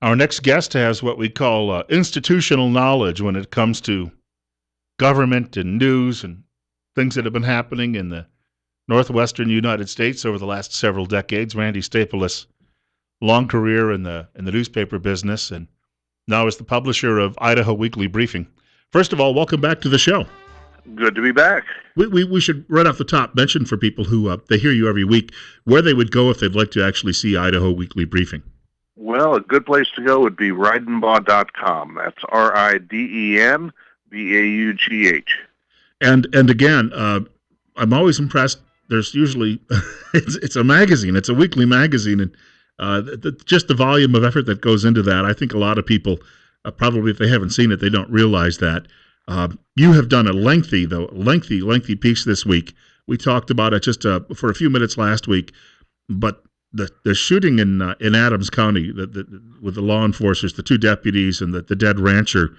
Our next guest has what we call institutional knowledge when it comes to government and news and things that have been happening in the northwestern United States over the last several decades. Randy Stapilus, long career in the newspaper business, and now is the publisher of Idaho Weekly Briefing. First of all, welcome back to the show. Good to be back. We should right off the top mention for people who they hear you every week where they would go if they'd like to actually see Idaho Weekly Briefing. Well, a good place to go would be ridenbaugh.com. That's RIDENBAUGH. And again, I'm always impressed. There's usually it's a magazine. It's a weekly magazine, and just the volume of effort that goes into that. I think a lot of people probably, if they haven't seen it, they don't realize that. You have done a lengthy piece this week. We talked about it just for a few minutes last week, but the shooting in Adams County with the law enforcers, the two deputies and the dead rancher,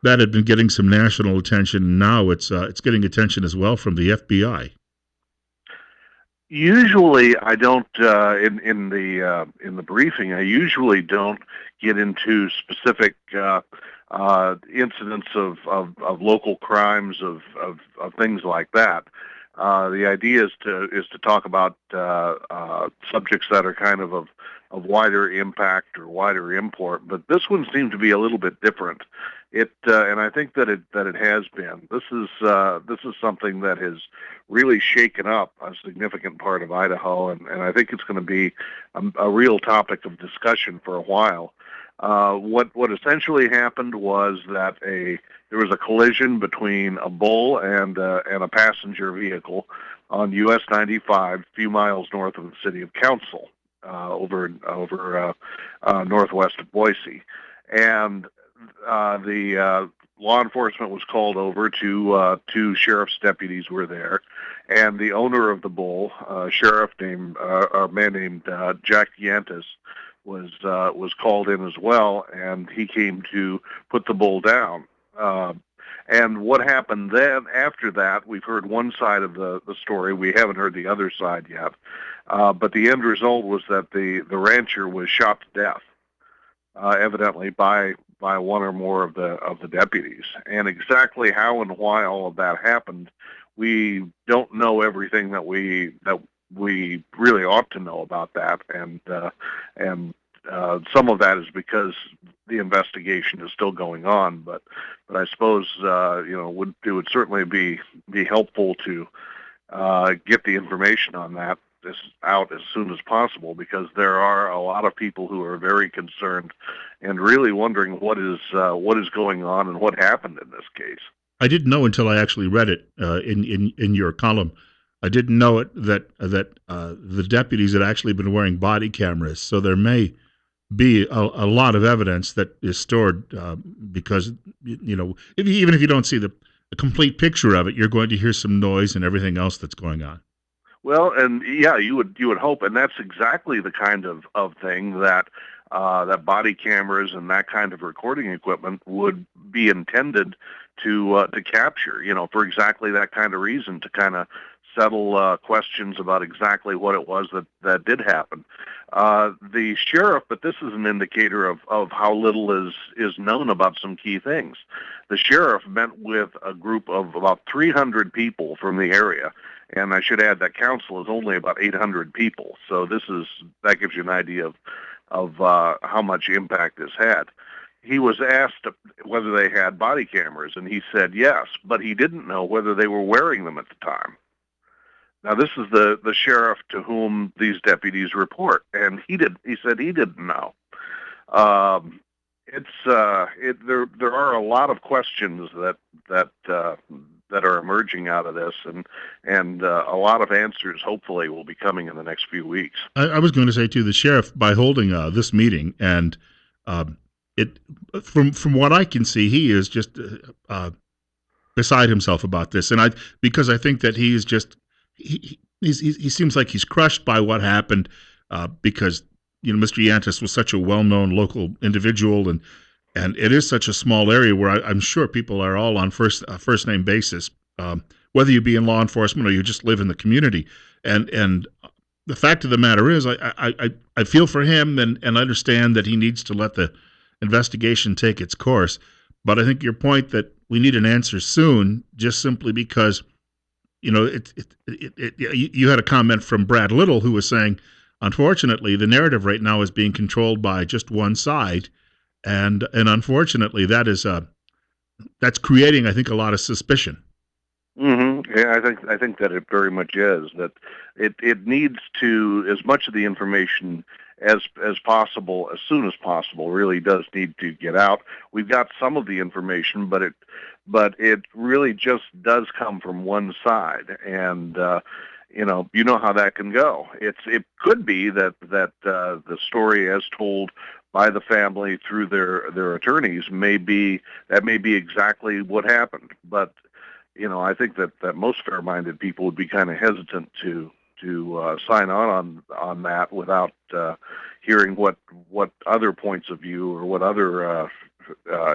that had been getting some national attention. Now it's getting attention as well from the FBI. Usually, I don't in the briefing. I usually don't get into specific incidents of local crimes of things like that. The idea is to talk about subjects that are kind of wider impact or wider import, but this one seemed to be a little bit different. And I think that it has been. This is something that has really shaken up a significant part of Idaho, and I think it's going to be a real topic of discussion for a while. What essentially happened was that there was a collision between a bull and a passenger vehicle on US 95, a few miles north of the city of Council, over northwest of Boise, and the law enforcement was called over to two sheriff's deputies were there, and the owner of the bull, a man named Jack Yantis, was called in as well, and he came to put the bull down. And what happened then after that, we've heard one side of the story. We haven't heard the other side yet. But the end result was that the rancher was shot to death, evidently by one or more of the deputies. And exactly how and why all of that happened, we don't know everything that we really ought to know about that, and some of that is because the investigation is still going on. But I suppose it would certainly be helpful to get the information on that out as soon as possible, because there are a lot of people who are very concerned and really wondering what is going on and what happened in this case. I didn't know until I actually read it in your column. I didn't know that the deputies had actually been wearing body cameras, so there may be a lot of evidence that is stored because even if you don't see the complete picture of it, you're going to hear some noise and everything else that's going on. Well, and yeah, you would hope, and that's exactly the kind of thing that that body cameras and that kind of recording equipment would be intended to capture. For exactly that kind of reason, to kind of settle questions about exactly what it was that did happen. The sheriff, but this is an indicator of how little is known about some key things. The sheriff met with a group of about 300 people from the area, and I should add that council is only about 800 people. So that gives you an idea of how much impact this had. He was asked whether they had body cameras, and he said yes, but he didn't know whether they were wearing them at the time. Now, this is the sheriff to whom these deputies report, and he said he didn't know. There are a lot of questions that are emerging out of this, and a lot of answers hopefully will be coming in the next few weeks. I was going to say too, the sheriff, by holding this meeting, and from what I can see, he is just beside himself about this, and because I think that he is just. He seems like he's crushed by what happened because Mr. Yantis was such a well-known local individual, and it is such a small area where I'm sure people are all on first name basis, whether you be in law enforcement or you just live in the community. And the fact of the matter is, I feel for him and understand that he needs to let the investigation take its course. But I think your point that we need an answer soon, just simply because you had a comment from Brad Little who was saying, unfortunately, the narrative right now is being controlled by just one side, and unfortunately, that's creating, I think, a lot of suspicion. Yeah, I think that it very much is that it needs to, as much of the information as possible, as soon as possible, really does need to get out. We've got some of the information, but it really just does come from one side, and you know how that can go. It could be that the story as told by the family through their attorneys may be exactly what happened, but I think that most fair-minded people would be kind of hesitant to sign on that without hearing what other points of view or what other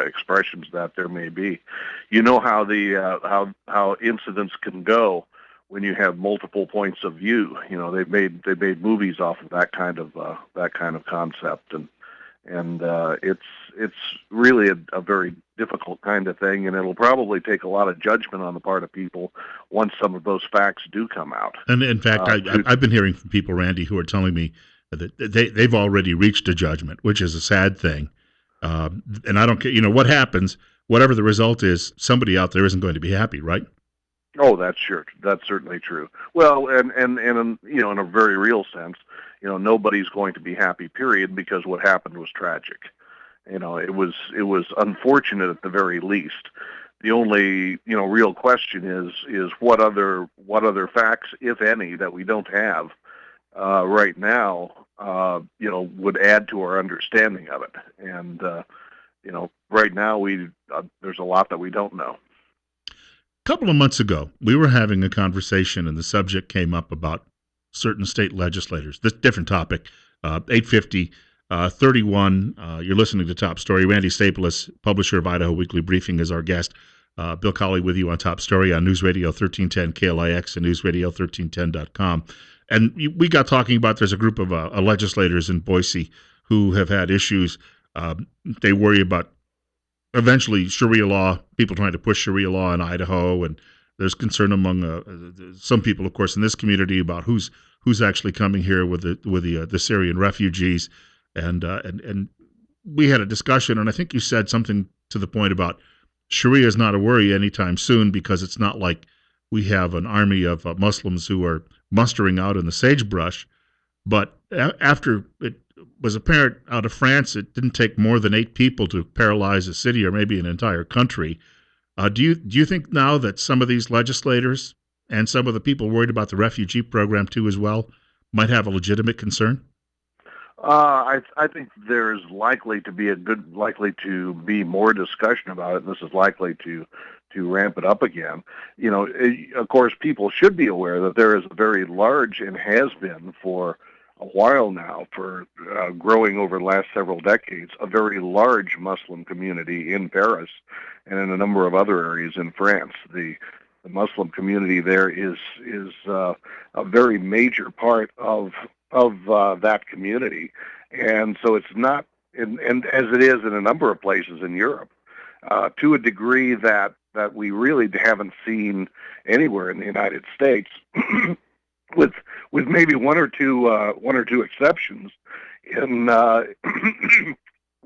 expressions that there may be. You know how the how incidents can go when you have multiple points of view. They've made movies off of that kind of concept, and it's really a very difficult kind of thing, and it'll probably take a lot of judgment on the part of people once some of those facts do come out. And in fact, I've been hearing from people, Randy, who are telling me that they've already reached a judgment, which is a sad thing. And I don't care, what happens, whatever the result is, somebody out there isn't going to be happy, right? Oh, that's sure. That's certainly true. Well, and in a very real sense, nobody's going to be happy, period, because what happened was tragic. It was unfortunate at the very least. The only real question is what other facts, if any, that we don't have right now, would add to our understanding of it. And right now there's a lot that we don't know. A couple of months ago, we were having a conversation, and the subject came up about certain state legislators. This different topic. 850 31. You're listening to Top Story. Randy Stapilus, publisher of Idaho Weekly Briefing, is our guest. Bill Colley with you on Top Story on News Radio 1310 KLIX and newsradio1310.com. And we got talking about there's a group of legislators in Boise who have had issues. They worry about eventually Sharia law, people trying to push Sharia law in Idaho, and there's concern among some people, of course, in this community about who's actually coming here with the Syrian refugees, and we had a discussion, and I think you said something to the point about Sharia is not a worry anytime soon because it's not like we have an army of Muslims who are mustering out in the sagebrush, but after it was apparent out of France, it didn't take more than 8 people to paralyze a city or maybe an entire country. Do you think now that some of these legislators and some of the people worried about the refugee program too as well might have a legitimate concern? I think there's likely to be more discussion about it. And this is likely to ramp it up again. Of course, people should be aware that there is a very large, and has been for a while now, for growing over the last several decades, a very large Muslim community in Paris and in a number of other areas in France. The Muslim community there is a very major part of that community, and so it's not, and as it is in a number of places in Europe, to a degree that we really haven't seen anywhere in the United States. With maybe one or two exceptions in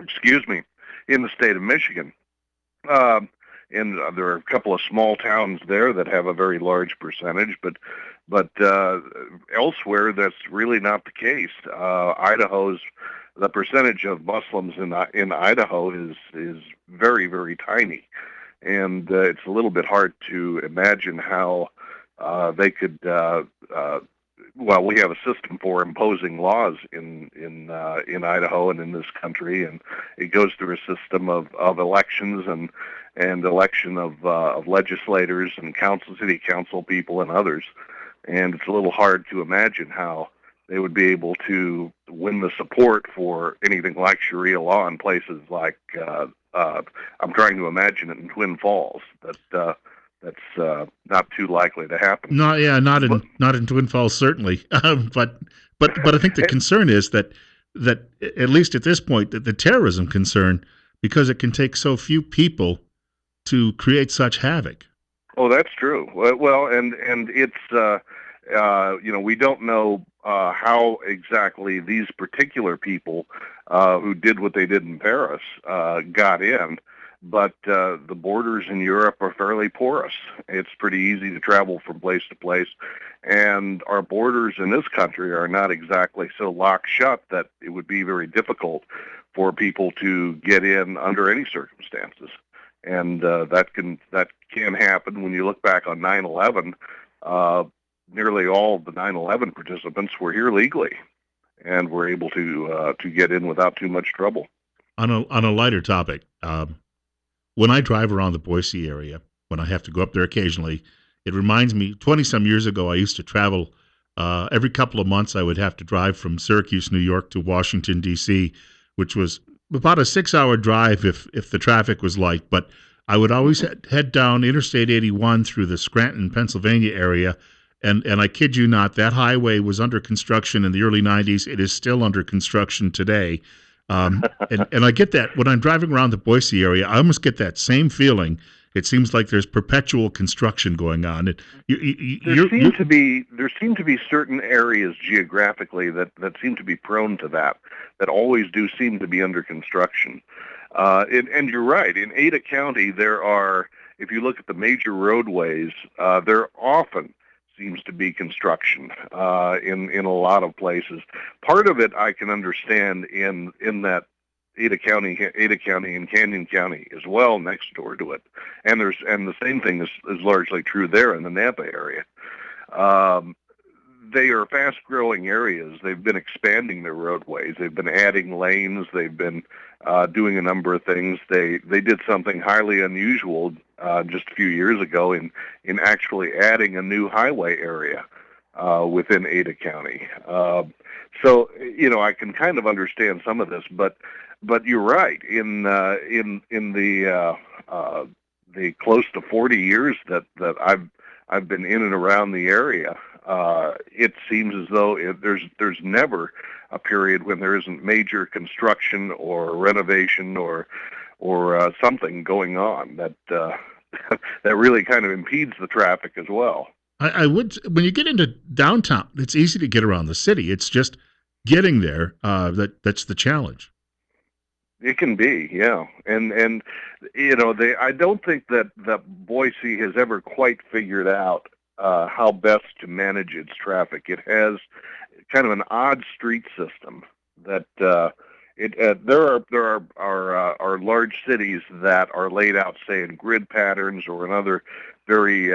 excuse me, in the state of Michigan, and there are a couple of small towns there that have a very large percentage, but elsewhere that's really not the case. The percentage of Muslims in Idaho is very, very tiny, and it's a little bit hard to imagine how they could. Well, we have a system for imposing laws in Idaho and in this country, and it goes through a system of elections and election of legislators and city council people and others, and it's a little hard to imagine how they would be able to win the support for anything like Sharia law in places like I'm trying to imagine it in Twin Falls, but that's not too likely to happen. Not in Twin Falls certainly, but I think the concern is that that at least at this point, that the terrorism concern, because it can take so few people to create such havoc. Oh, that's true. Well, and it's we don't know how exactly these particular people who did what they did in Paris got in, but the borders in Europe are fairly porous. It's pretty easy to travel from place to place, and our borders in this country are not exactly so locked shut that it would be very difficult for people to get in under any circumstances. And that can happen. When you look back on 9/11, nearly all of the 9/11 participants were here legally and were able to get in without too much trouble. On a lighter topic, when I drive around the Boise area, when I have to go up there occasionally, it reminds me. 20 some years ago, I used to travel. Every couple of months, I would have to drive from Syracuse, New York, to Washington D.C., which was about a 6 hour drive if the traffic was light. But I would always head down Interstate 81 through the Scranton, Pennsylvania area. And I kid you not, that highway was under construction in the early 90s. It is still under construction today. And I get that when I'm driving around the Boise area, I almost get that same feeling. It seems like there's perpetual construction going on. There seem to be certain areas geographically that seem to be prone to that always do seem to be under construction. And you're right. In Ada County, there are, if you look at the major roadways, there often seems to be construction in a lot of places. Part of it I can understand in that Ada County, and Canyon County as well, next door to it, and the same thing is largely true there in the Napa area. Um, they are fast-growing areas. They've been expanding their roadways. They've been adding lanes. They've been doing a number of things. They did something highly unusual just a few years ago in actually adding a new highway area within Ada County. So I can kind of understand some of this, but you're right. In the close to 40 years that I've been in and around the area, it seems as though there's never a period when there isn't major construction or renovation or something going on that that really kind of impedes the traffic as well. I would, when you get into downtown, it's easy to get around the city. It's just getting there that's the challenge. It can be, yeah, and I don't think that Boise has ever quite figured out how best to manage its traffic. It has kind of an odd street system that there are large cities that are laid out, say, in grid patterns or in other very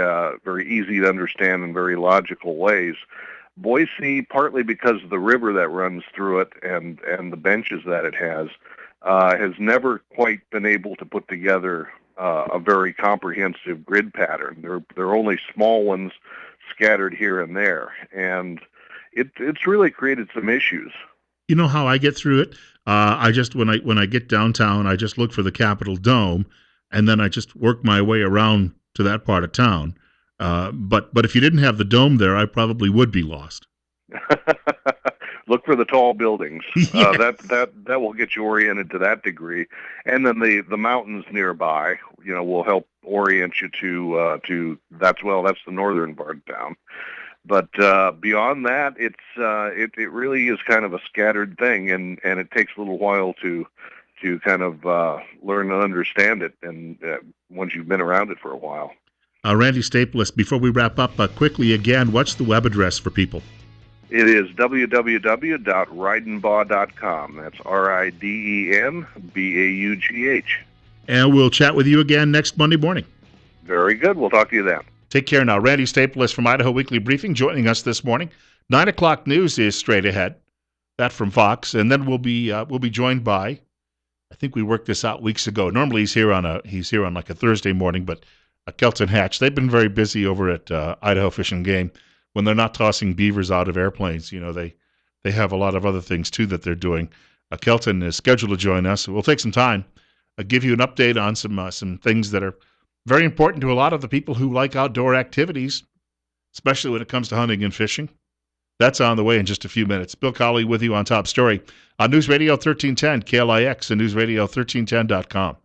easy to understand and very logical ways. Boise, partly because of the river that runs through it and the benches that it has never quite been able to put together a very comprehensive grid pattern. There are only small ones scattered here and there, and it's really created some issues. You know how I get through it? I just when I get downtown, I just look for the Capitol Dome, and then I just work my way around to that part of town. But if you didn't have the dome there, I probably would be lost. Look for the tall buildings. Yes. That will get you oriented to that degree, and then the mountains nearby, will help orient you to that's the northern part of town. But beyond that, it really is kind of a scattered thing, and it takes a little while to kind of learn and understand it, and once you've been around it for a while. Randy Stapilus, before we wrap up, quickly again, what's the web address for people? It is www.ridenbaugh.com. That's RIDENBAUGH. And we'll chat with you again next Monday morning. Very good. We'll talk to you then. Take care now. Randy Stapilus from Idaho Weekly Briefing joining us this morning. 9 o'clock news is straight ahead. That from Fox. And then we'll be joined by, I think we worked this out weeks ago. Normally he's here on like a Thursday morning, but Kelton Hatch. They've been very busy over at Idaho Fish and Game. When they're not tossing beavers out of airplanes, they have a lot of other things too that they're doing. Kelton is scheduled to join us. We'll take some time, give you an update on some things that are very important to a lot of the people who like outdoor activities, especially when it comes to hunting and fishing. That's on the way in just a few minutes. Bill Colley with you on Top Story on News Radio 1310, KLIX, and NewsRadio1310.com.